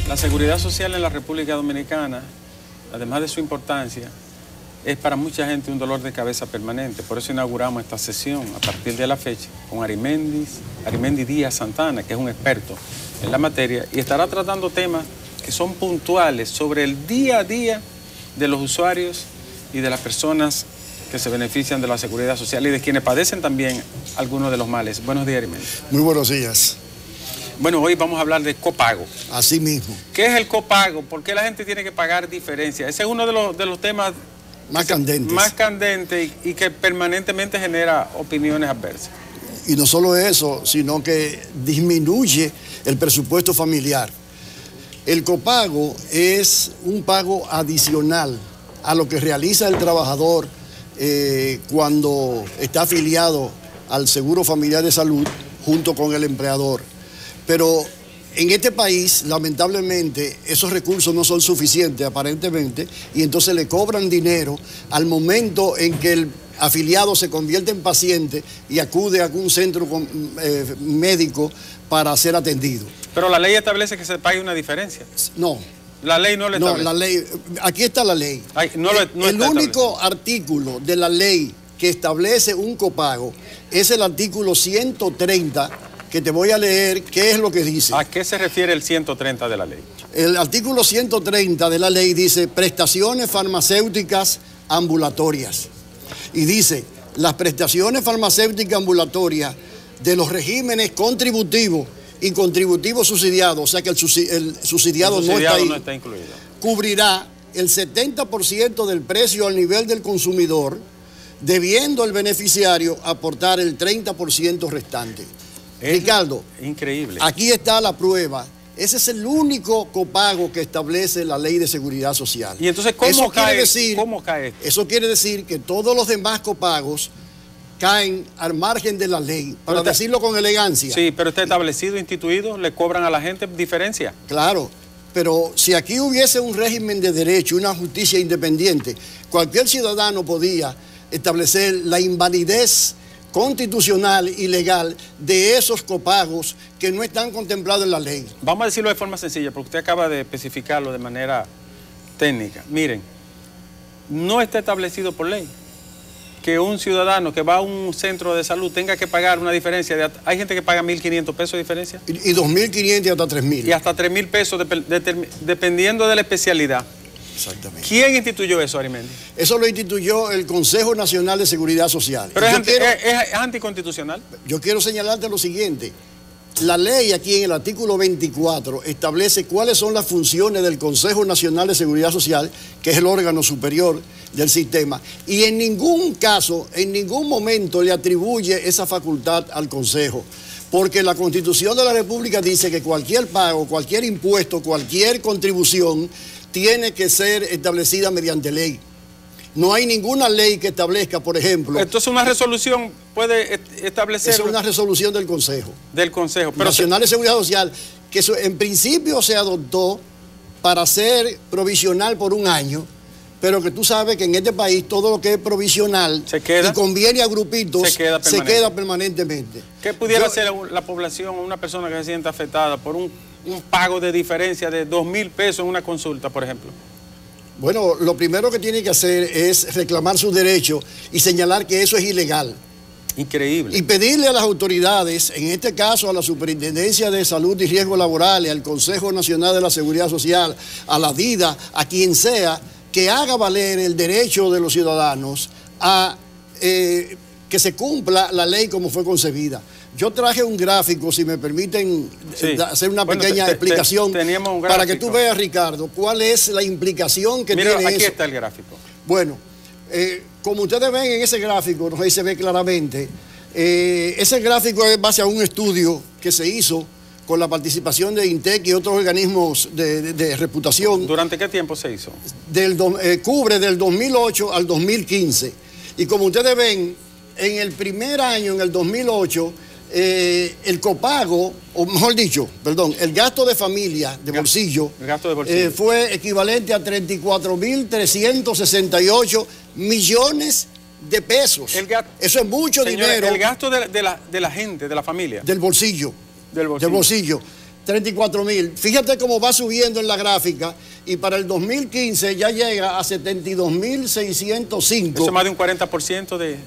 La seguridad social en la República Dominicana, además de su importancia, es para mucha gente un dolor de cabeza permanente. Por eso inauguramos esta sesión a partir de la fecha con Arimendi Díaz Santana, que es un experto en la materia, y estará tratando temas que son puntuales sobre el día a día de los usuarios y de las personas que se benefician de la seguridad social y de quienes padecen también algunos de los males. Buenos días, Arimendi. Muy buenos días. Bueno, hoy vamos a hablar de copago. Así mismo. ¿Qué es el copago? ¿Por qué la gente tiene que pagar diferencia? Ese es uno de los temas más candentes y que permanentemente genera opiniones adversas. Y no solo eso, sino que disminuye el presupuesto familiar. El copago es un pago adicional a lo que realiza el trabajador cuando está afiliado al Seguro Familiar de Salud junto con el empleador. Pero en este país, lamentablemente, esos recursos no son suficientes aparentemente y entonces le cobran dinero al momento en que el afiliado se convierte en paciente y acude a algún centro médico para ser atendido. Pero la ley establece que se pague una diferencia. No. La ley no le establece. No, la ley, aquí está la ley. Ay, el único artículo de la ley que establece un copago es el artículo 130, que te voy a leer qué es lo que dice. ¿A qué se refiere el 130 de la ley? El artículo 130 de la ley dice prestaciones farmacéuticas ambulatorias. Y dice, las prestaciones farmacéuticas ambulatorias de los regímenes contributivo y contributivo subsidiado, o sea que el subsidiado no está ahí, no está incluido, cubrirá el 70% del precio al nivel del consumidor, debiendo el beneficiario aportar el 30% restante. Ricardo, increíble. Aquí está la prueba. Ese es el único copago que establece la Ley de Seguridad Social. Y entonces, ¿cómo cae esto? Eso quiere decir que todos los demás copagos caen al margen de la ley, para decirlo con elegancia. Sí, pero está establecido, instituido, le cobran a la gente diferencia. Claro, pero si aquí hubiese un régimen de derecho, una justicia independiente, cualquier ciudadano podía establecer la invalidez constitucional y legal de esos copagos que no están contemplados en la ley. Vamos a decirlo de forma sencilla, porque usted acaba de especificarlo de manera técnica. Miren, no está establecido por ley que un ciudadano que va a un centro de salud tenga que pagar una diferencia de... Hay gente que paga 1.500 pesos de diferencia. Y 2.500 y hasta 3.000. Y hasta 3.000 pesos dependiendo de la especialidad. Exactamente. ¿Quién instituyó eso, Arimendi? Eso lo instituyó el Consejo Nacional de Seguridad Social. Pero es anticonstitucional. Yo quiero señalarte lo siguiente. La ley aquí en el artículo 24 establece cuáles son las funciones del Consejo Nacional de Seguridad Social, que es el órgano superior del sistema, y en ningún caso, en ningún momento le atribuye esa facultad al Consejo, porque la Constitución de la República dice que cualquier pago, cualquier impuesto, cualquier contribución tiene que ser establecida mediante ley. No hay ninguna ley que establezca, por ejemplo... Entonces una resolución puede establecer... Es una resolución del Consejo. Del Consejo. Pero Nacional de Seguridad Social, que en principio se adoptó para ser provisional por un año, pero que tú sabes que en este país todo lo que es provisional y conviene a grupitos se queda permanentemente. ¿Qué pudiera hacer la población o una persona que se sienta afectada por un pago de diferencia de 2.000 pesos en una consulta, por ejemplo? Bueno, lo primero que tiene que hacer es reclamar su derecho y señalar que eso es ilegal. Increíble. Y pedirle a las autoridades, en este caso a la Superintendencia de Salud y Riesgos Laborales, al Consejo Nacional de la Seguridad Social, a la DIDA, a quien sea, que haga valer el derecho de los ciudadanos a que se cumpla la ley como fue concebida. Yo traje un gráfico, si me permiten hacer una pequeña explicación para que tú veas, Ricardo, cuál es la implicación que tiene eso. Aquí está el gráfico. Bueno, como ustedes ven en ese gráfico, ahí se ve claramente, ese gráfico es base a un estudio que se hizo con la participación de INTEC y otros organismos de reputación. ¿Durante qué tiempo se hizo? Cubre del 2008 al 2015. Y como ustedes ven, en el primer año, en el 2008, el copago, o mejor dicho, perdón, el gasto de familia, de bolsillo, fue equivalente a 34.368 millones de pesos. Eso es mucho dinero. El gasto de la gente, de la familia. Del bolsillo. Del bolsillo. 34.000. Fíjate cómo va subiendo en la gráfica y para el 2015 ya llega a 72.605. Eso es más de un 40% de...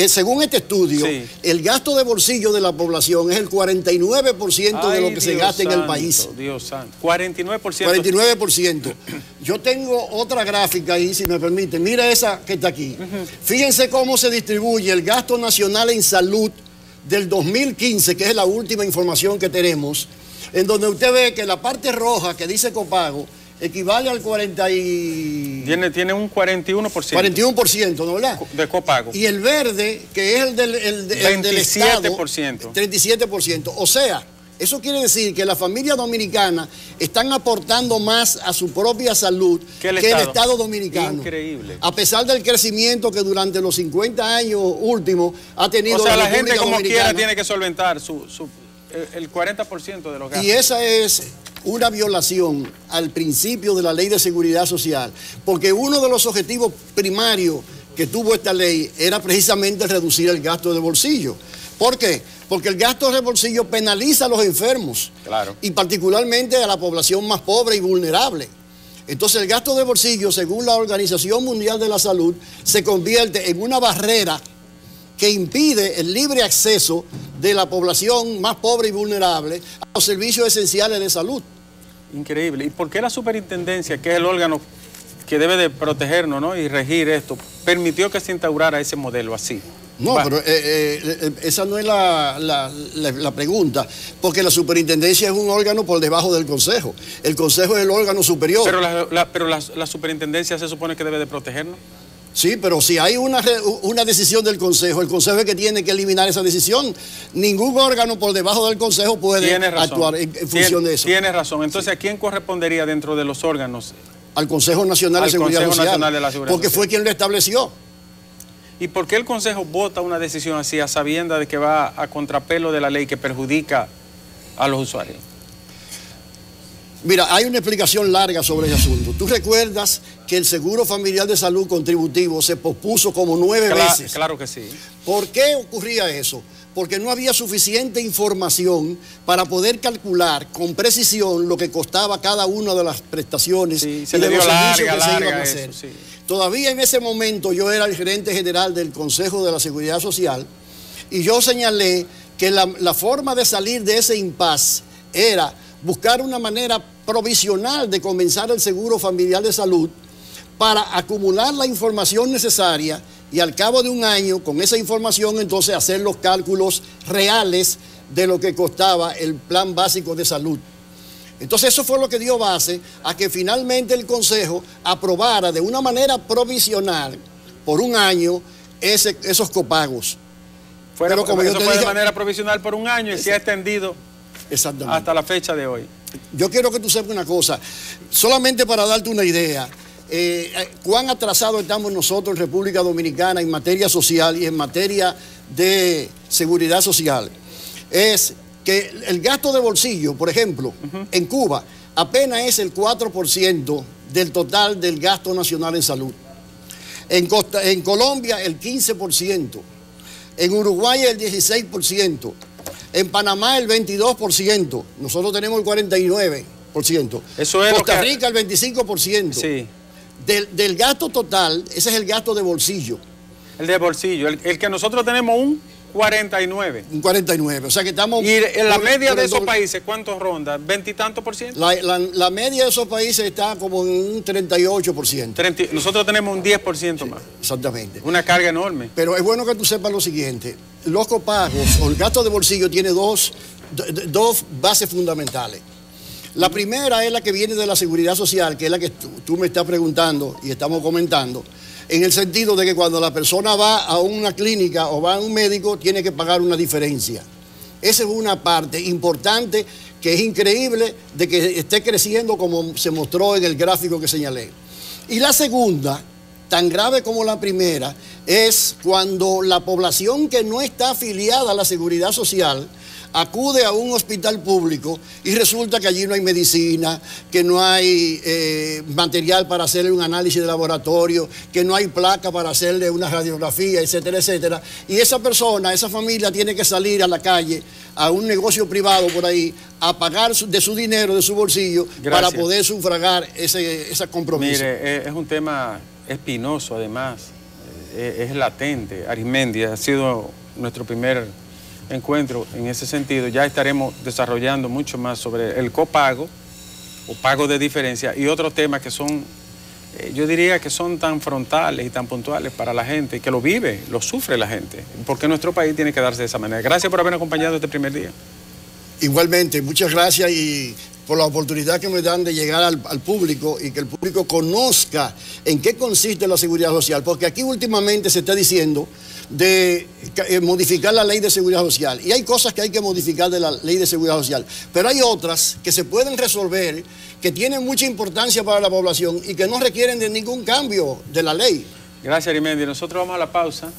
según este estudio, sí, el gasto de bolsillo de la población es el 49% de lo que se gasta en el país. Dios santo, 49%. 49%. Yo tengo otra gráfica ahí, si me permite. Mira esa que está aquí. Fíjense cómo se distribuye el gasto nacional en salud del 2015, que es la última información que tenemos, en donde usted ve que la parte roja que dice copago equivale al 40 y... Tiene un 41%. 41%, ¿no, verdad? De copago. Y el verde, que es el del Estado, 37%. 37%. O sea, eso quiere decir que las familias dominicanas están aportando más a su propia salud que el Estado dominicano. Increíble. A pesar del crecimiento que durante los 50 años últimos ha tenido la gente como quiera tiene que solventar el 40% de los gastos. Y esa es una violación al principio de la Ley de Seguridad Social, porque uno de los objetivos primarios que tuvo esta ley era precisamente reducir el gasto de bolsillo. ¿Por qué? Porque el gasto de bolsillo penaliza a los enfermos, claro, y particularmente a la población más pobre y vulnerable. Entonces el gasto de bolsillo, según la Organización Mundial de la Salud, se convierte en una barrera que impide el libre acceso de la población más pobre y vulnerable a los servicios esenciales de salud. Increíble. ¿Y por qué la superintendencia, que es el órgano que debe de protegernos, ¿no?, y regir esto, permitió que se instaurara ese modelo así? No, pero esa no es la pregunta, porque la superintendencia es un órgano por debajo del consejo. El consejo es el órgano superior. Pero la superintendencia se supone que debe de protegernos. Sí, pero si hay una decisión del consejo, el consejo es que tiene que eliminar esa decisión. Ningún órgano por debajo del consejo puede actuar en función de eso. Tienes razón. Entonces, ¿a quién correspondería dentro de los órganos? Al Consejo Nacional de Seguridad Social, porque fue quien lo estableció. ¿Y por qué el Consejo vota una decisión así a sabiendas de que va a contrapelo de la ley que perjudica a los usuarios? Mira, hay una explicación larga sobre ese asunto. Tú recuerdas que el Seguro Familiar de Salud Contributivo se pospuso como 9 veces. Claro que sí. ¿Por qué ocurría eso? Porque no había suficiente información para poder calcular con precisión lo que costaba cada una de las prestaciones y de los servicios que se iban a hacer. Sí. Todavía en ese momento yo era el gerente general del Consejo de la Seguridad Social y yo señalé que la forma de salir de ese impasse era buscar una manera provisional de comenzar el Seguro Familiar de Salud para acumular la información necesaria y al cabo de un año, con esa información, entonces hacer los cálculos reales de lo que costaba el plan básico de salud. Entonces eso fue lo que dio base a que finalmente el Consejo aprobara de una manera provisional por un año esos copagos. Pero como eso fue de manera provisional por un año y se ha extendido hasta la fecha de hoy. Yo quiero que tú sepas una cosa, solamente para darte una idea, cuán atrasados estamos nosotros en República Dominicana en materia social y en materia de seguridad social. Es que el gasto de bolsillo, por ejemplo, en Cuba, apenas es el 4% del total del gasto nacional en salud. En Colombia, el 15%. En Uruguay, el 16%. En Panamá, el 22%. Nosotros tenemos el 49%. Eso es Costa Rica, el 25%. Sí. Del gasto total, ese es el gasto de bolsillo. El de bolsillo. El que nosotros tenemos un 49. Un 49, o sea que estamos... ¿Y en la media de esos países cuántos ronda? ¿20 y tantos por ciento? La media de esos países está como en un 38%. Nosotros tenemos un 10% más. Exactamente. Una carga enorme. Pero es bueno que tú sepas lo siguiente. Los copagos o el gasto de bolsillo tiene dos bases fundamentales. La primera es la que viene de la seguridad social, que es la que tú me estás preguntando y estamos comentando, en el sentido de que cuando la persona va a una clínica o va a un médico, tiene que pagar una diferencia. Esa es una parte importante que es increíble de que esté creciendo como se mostró en el gráfico que señalé. Y la segunda, tan grave como la primera, es cuando la población que no está afiliada a la seguridad social acude a un hospital público y resulta que allí no hay medicina, que no hay material para hacerle un análisis de laboratorio, que no hay placa para hacerle una radiografía, etcétera, etcétera. Y esa persona, esa familia tiene que salir a la calle, a un negocio privado por ahí, a pagar de su dinero, de su bolsillo, para poder sufragar ese compromiso. Mire, es un tema espinoso además, es latente. Arismendi ha sido nuestro primer encuentro en ese sentido. Ya estaremos desarrollando mucho más sobre el copago o pago de diferencia y otros temas que son, yo diría que son tan frontales y tan puntuales para la gente, que lo vive, lo sufre la gente, porque nuestro país tiene que darse de esa manera. Gracias por habernos acompañado este primer día. Igualmente, muchas gracias y por la oportunidad que me dan de llegar al público y que el público conozca en qué consiste la seguridad social, porque aquí últimamente se está diciendo de modificar la ley de seguridad social y hay cosas que hay que modificar de la ley de seguridad social, pero hay otras que se pueden resolver, que tienen mucha importancia para la población y que no requieren de ningún cambio de la ley. Gracias, Arismendi. Nosotros vamos a la pausa.